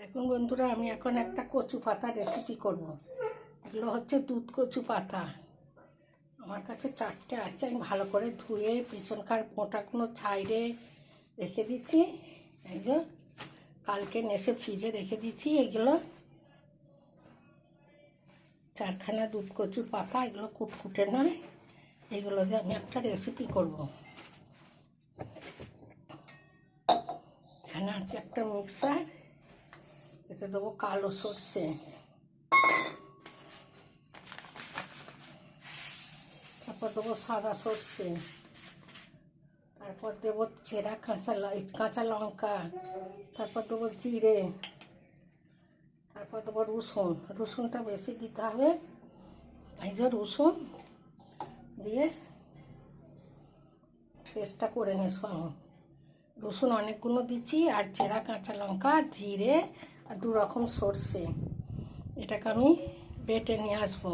এখন বন্ধুরা আমি এখন একটা কচু পাতা রেসিপি করব। এগুলো হচ্ছে দুধ কচু পাতা। আমার কাছে 4টে আছে। আমি ভালো করে ধুয়ে পিছনকার মোটাগুলো ছাইড়ে রেখে দিচ্ছি। এই যে কালকে নেশে ফ্রিজে রেখে দিচ্ছি। এগুলো 4খানা দুধ কচুর পাতা। এগুলো কুটকুটে নয়। এগুলো দিয়ে আমি একটা রেসিপি করব। এখানে আছে একটা মিক্সার, এতে দেবো কালো সর্ষে, তারপর দেবো সাদা সর্ষে, তারপর দেবো ছেঁড়া কাঁচা লঙ্কা, তারপর দেবো জিরে, তারপর দেবো রসুনটা বেশি দিতে হবে। এই যে রসুন দিয়ে পেস্টটা করে নেব। রসুন অনেকগুলো দিচ্ছি, আর ছেঁড়া কাঁচা লঙ্কা, জিরে আর 2 রকম সর্ষে। এটাকে আমি বেটে নিয়ে আসবো।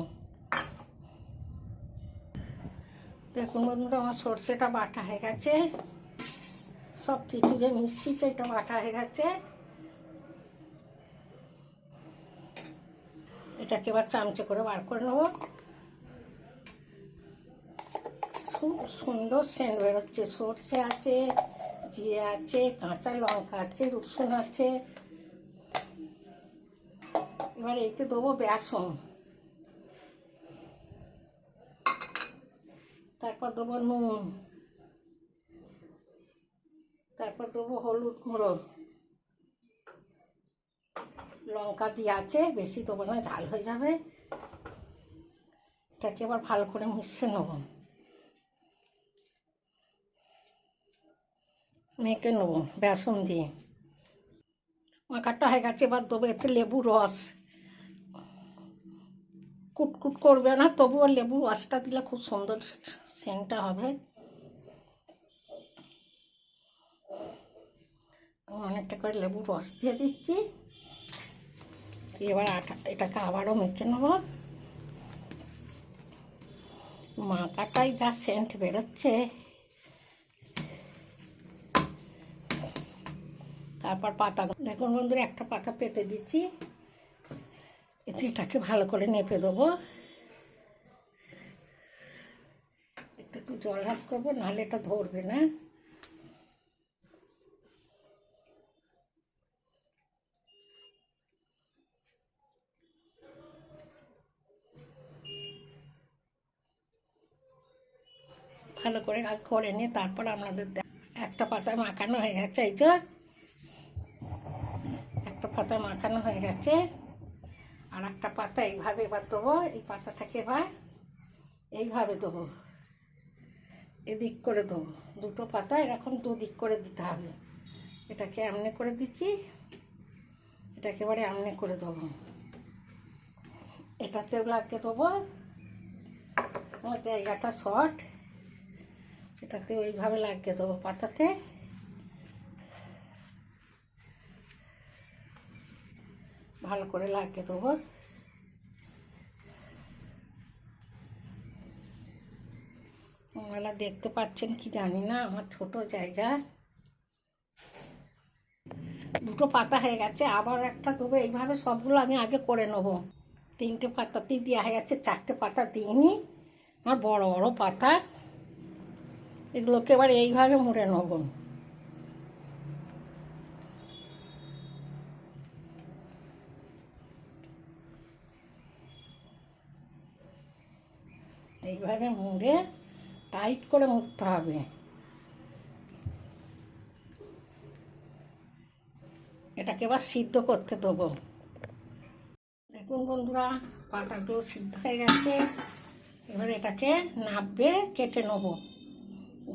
দেখুন বন্ধুরা, আমার সর্ষেটা বাটা হয়ে গেছে। সব কিছু যে মিশিয়ে এটা বাটা হয়ে গেছে। এটাকে এবার চামচে করে বার করে নেব। খুব সুন্দর সেন্ট বেরোচ্ছে। সর্ষে আছে, জিরে আছে, কাঁচা লঙ্কা আছে, রসুন আছে। এবার এতে দেবো বেসন, তারপর দেবো নুন, তারপর দেবো হলুদ গুঁড়ো, লঙ্কা দিয়ে আছে, বেশি দেবো না, ঝাল হয়ে যাবে। এটাকে আবার ভালো করে মিশিয়ে নেব, মেখে নেব বেসন দিয়ে। মাখাটা হয়ে গেছে। এবার দেবো এতে লেবু রস। কুটকুট করবে না, তবুও লেবু রসটা দিলে খুব সুন্দর সেন্টটা হবে। অনেকটা করে লেবু রস দিয়ে দিচ্ছি। এবার এটাকে আবারও মেখে নেব। মাখাটাই যা সেন্ট বেরোচ্ছে। তারপর পাতা, দেখুন বন্ধুরা, একটা পাতা পেতে দিচ্ছি। এতে এটাকে ভালো করে নেপে দেবো। একটু জল হাত করবো, নাহলে এটা ধরবে না। ভালো করে করে নিয়ে তারপর আপনাদের একটা পাতা মাখানো হয়ে গেছে। এই যে একটা পাতা মাখানো হয়ে গেছে। আর একটা পাতা এইভাবে এবার দেবো। এই পাতাটাকে এবার এইভাবে দেবো, এদিক করে দেবো। দুটো পাতা এরকম দুদিক করে দিতে হবে। এটাকে এমনি করে দিচ্ছি, এটাকে এবারে এমনি করে দেবো। এটাতেও লাগিয়ে দেবো। আমার জায়গাটা শর্ট, এটাতে ওইভাবে লাগিয়ে দেবো পাতাতে। ভালো করে লাগিয়ে দেবো। আপনারা দেখতে পাচ্ছেন কি জানি না, আমার ছোট জায়গা। দুটো পাতা হয়ে গেছে, আবার একটা দেবো। এইভাবে সবগুলো আমি আগে করে নেব। 3টে পাতাতেই দেওয়া হয়ে গেছে, 4টে পাতা দিইনি। আমার বড় বড় পাতা, এগুলোকে এবার এইভাবে মুড়ে নেব। এইভাবে মুড়ে টাইট করে মুড়তে হবে। এটাকে এবার সিদ্ধ করতে দেবো। দেখুন বন্ধুরা, পাতাগুলো সিদ্ধ হয়ে গেছে। এবার এটাকে নাববে কেটে নেব।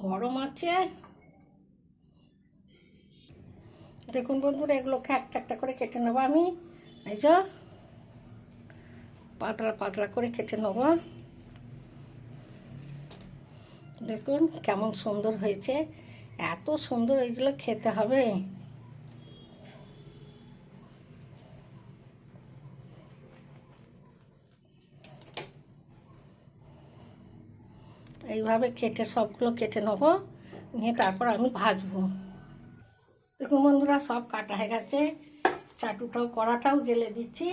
গরম আছে। দেখুন বন্ধুরা, এগুলোকে একটা একটা করে কেটে নেবো আমি। এই যে পাতলা পাতলা করে কেটে নেব। দেখুন কেমন সুন্দর হয়েছে। এত সুন্দর এগুলো খেতে হবে। এইভাবে কেটে সবগুলো কেটে নেব, নিয়ে তারপর আমি ভাজবো। দেখুন বন্ধুরা, সব কাটা হয়ে গেছে। চাটুটাও কড়াটাও জেলে দিচ্ছি।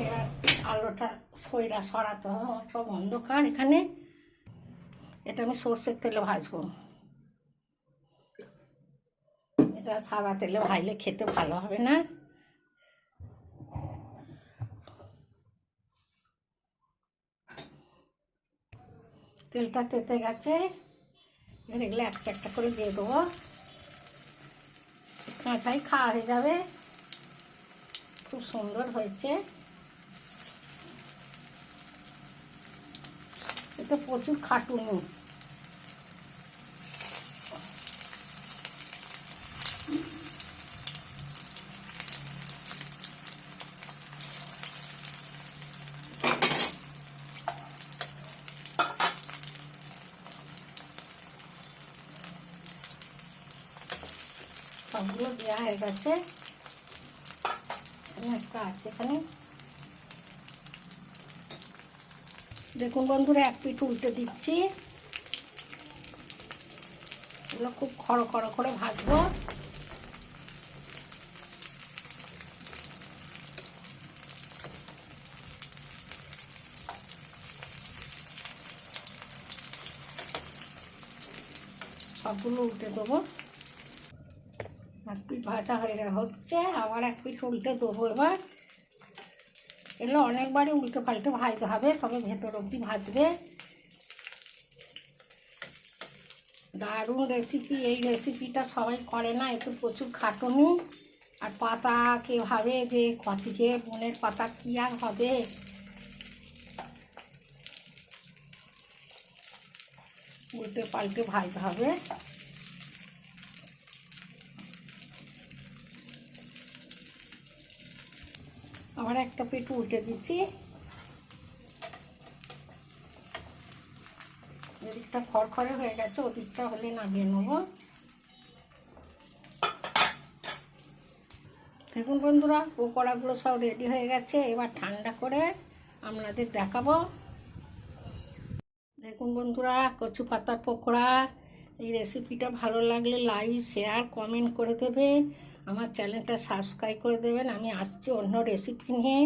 এবার আলোটা সইরা সরাতে হবে, আমার সব অন্ধকার এখানে। এটা আমি সর্ষের তেলে ভাজবো, এটা সাদা তেলে ভাজলে খেতে ভালো হবে না। তেলটা তেতে গেছে, এবার এগুলো একটা একটা করে দিয়ে দেবো, কাঁচাই খাওয়া হয়ে যাবে। খুব সুন্দর হয়েছে, এতে প্রচুর খাটুনি। সবগুলো দেওয়া হয়ে গেছে, একটা আছে এখানে। দেখুন বন্ধুরা, এক পিঠ উল্টে দিচ্ছি, এগুলো খুব খড়ো খড়ো করে ভাজবো। সবগুলো উল্টে দেবো, এক পিঠ ভাজা হয়ে হচ্ছে, আবার এক পিঠ উল্টে দেবো। এবার এগুলো অনেকবারই উল্টে পাল্টে ভাজতে হবে, তবে ভেতর অবধি ভাজবে। দারুণ রেসিপি, এই রেসিপিটা সবাই করে না, এতে প্রচুর খাটুনি। আর পাতা কে ভাবে যে কচিকে বনের পাতা কি আর হবে। উল্টে পাল্টে ভাজতে হবে। আবার একটা পিঠ উল্টে দিচ্ছি, এদিকটা খড়খড়ে হয়ে গেছে, ওদিকটা হলে নামিয়ে নেব। দেখুন বন্ধুরা, পকোড়াগুলো সব রেডি হয়ে গেছে, এবার ঠান্ডা করে আপনাদের দেখাবো। দেখুন বন্ধুরা, কচু পাতার পকোড়া। এই রেসিপিটা ভালো লাগলে লাইক, শেয়ার, কমেন্ট করে দেবেন, আমার চ্যানেলটা সাবস্ক্রাইব করে দেবেন। আমি আসছি অন্য রেসিপি নিয়ে।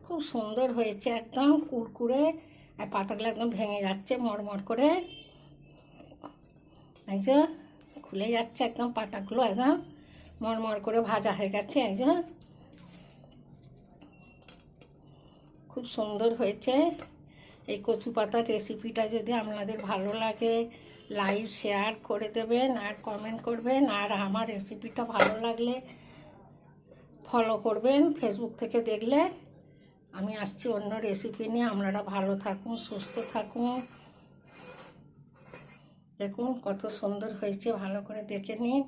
খুব সুন্দর হয়েছে, একদম কুড়কুড়ে, আর পাতাগুলো একদম ভেঙে যাচ্ছে মড়মড় করে। এই যে খুলে যাচ্ছে একদম, পাতাগুলো একদম মড়মড় করে ভাজা হয়ে গেছে। এই যে খুব সুন্দর হয়েছে। এই কচু পাতার রেসিপিটা যদি আপনাদের ভালো লাগে, লাইক শেয়ার করে দেবেন আর কমেন্ট করবেন। আর আমার রেসিপিটা ভালো লাগলে ফলো করবেন ফেসবুক থেকে দেখলে। আমি আসছি অন্য রেসিপি নিয়ে, আপনারা ভালো থাকুন, সুস্থ থাকুন। দেখুন কত সুন্দর হয়েছে, ভালো করে দেখে নিন।